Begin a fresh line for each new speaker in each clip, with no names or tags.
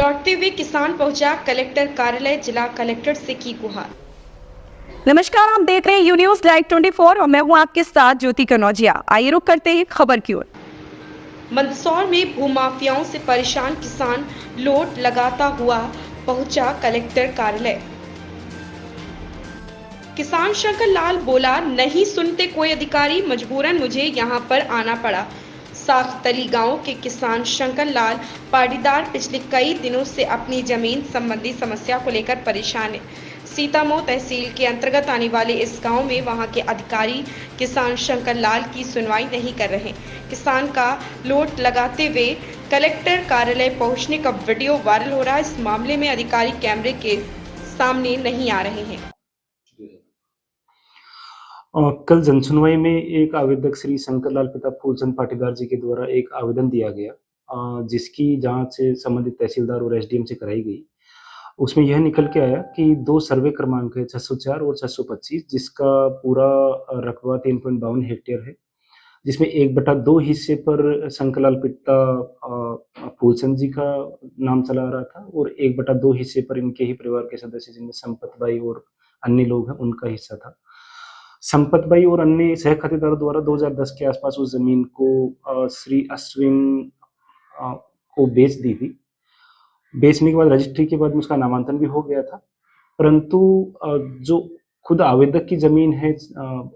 लौटते हुए किसान पहुंचा कलेक्टर कार्यालय, जिला कलेक्टर से की गुहार।
नमस्कार, आप देख रहे हैं यू न्यूज़ लाइव 24 और मैं हूं आपके साथ ज्योति कनौजिया। आइए रुक करते हैं खबर की ओर।
मंदसौर में भूमाफियाओं से परेशान किसान लोट लगाता हुआ पहुंचा कलेक्टर कार्यालय। किसान शंकर लाल बोला, नहीं सुनते कोई अधिकारी, मजबूरन मुझे यहां पर आना पड़ा। साख्तली गांव के किसान शंकर लाल पाटीदार पिछले कई दिनों से अपनी जमीन संबंधी समस्या को लेकर परेशान है। सीतामऊ तहसील के अंतर्गत आने वाले इस गांव में वहां के अधिकारी किसान शंकर लाल की सुनवाई नहीं कर रहे। किसान का लोट लगाते हुए कलेक्टर कार्यालय पहुंचने का वीडियो वायरल हो रहा है। इस मामले में अधिकारी कैमरे के सामने नहीं आ रहे हैं।
कल जनसुनवाई में एक आवेदक श्री शंकरलाल पिता फूलचंद पाटीदार जी के द्वारा एक आवेदन दिया गया, जिसकी जांच संबंधित तहसीलदार और एसडीएम से कराई गई। उसमें यह निकल के आया कि 2 सर्वे क्रमांक है 604 और 625, जिसका पूरा रकबा 3.52 हेक्टेयर है, जिसमें 1/2 हिस्से पर शंकरलाल पिता फूलचंद जी का नाम चला आ रहा था और 1/2 हिस्से पर इनके ही परिवार के सदस्य जिनमें संपत बाई और अन्य लोग हैं उनका हिस्सा था। संपत भाई और अन्य सह खातेदारों द्वारा 2010 के आसपास उस जमीन को श्री अश्विन को बेच दी थी। बेचने के बाद रजिस्ट्री के बाद उसका नामांतरण भी हो गया था, परंतु जो खुद आवेदक की जमीन है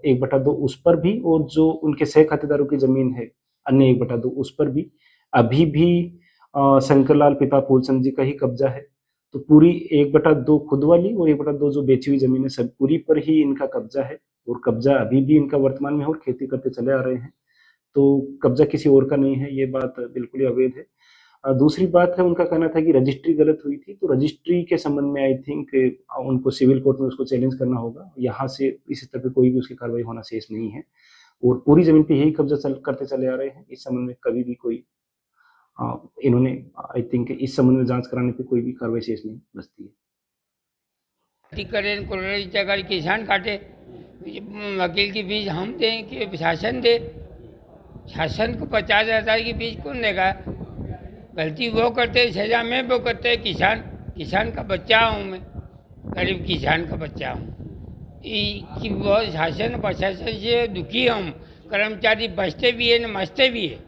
1/2 उस पर भी और जो उनके सह खातेदारों की जमीन है अन्य 1/2 उस पर भी अभी भी शंकरलाल पिता फूलचंद जी का ही कब्जा है। तो पूरी 1/2 खुद वाली और 1/2 जो बेची हुई जमीन है सब पूरी पर ही इनका कब्जा है और कब्जा अभी भी इनका वर्तमान में है और खेती करते चले आ रहे हैं। तो कब्जा किसी और का नहीं है, ये बात बिल्कुल ही अवैध है। दूसरी बात है, उनका कहना था कि रजिस्ट्री गलत हुई थी, तो रजिस्ट्री के संबंध में आई थिंक उनको सिविल कोर्ट में उसको चैलेंज करना होगा। यहाँ से इस स्तर पे कोई भी उसकी कार्रवाई होना शेष नहीं है और पूरी जमीन पे यही कब्जा करते चले आ रहे हैं। इस संबंध में कभी भी कोई इन्होंने आई थिंक इस संबंध में जांच कराने पे कोई भी कार्रवाई शेष नहीं बचती है।
किसान काटे, वकील की फीस हम दें कि शासन दे? शासन को 50,000 की फीस कौन देगा? गलती वो करते, सजा मैं वो करते। किसान का बच्चा हूँ मैं, गरीब किसान का बच्चा हूँ। कि वो शासन प्रशासन से दुखी हम। कर्मचारी बचते भी है न मचते भी है।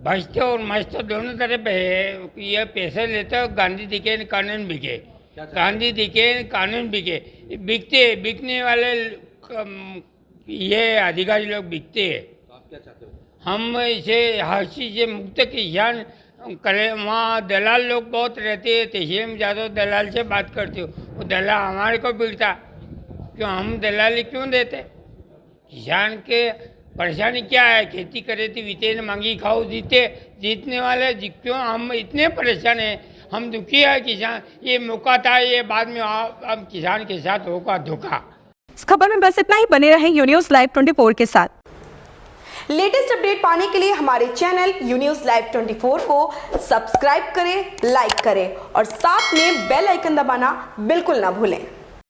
बचते और मचते दोनों तरफ है। ये पैसे लेते हो, गांधी दिखे कानून बिके, गांधी दिखे कानून बिके, बिकने वाले ये अधिकारी लोग बिकते हैं।
तो आप क्या चाहते हो?
हम इसे हर चीज़ से मुक्त किसान करे। वहाँ दलाल लोग बहुत रहते हैं, तहसील में जाते दलाल से बात करते हो, वो दलाल हमारे को बिकता, क्यों हम दलाली क्यों देते? किसान के परेशानी क्या है? खेती करे थी बीते मांगी खाओ जीतने वाले क्यों हम इतने परेशान हैं? हम दुखी है किसान। ये मौका था, ये बाद में हम किसान के साथ होगा धोखा।
इस खबर में बस इतना ही। बने रहें यू न्यूज़ लाइव 24 के साथ।
लेटेस्ट अपडेट पाने के लिए हमारे चैनल यू न्यूज़ लाइव 24 को सब्सक्राइब करें, लाइक करें और साथ में बेल आइकन दबाना बिल्कुल ना भूलें।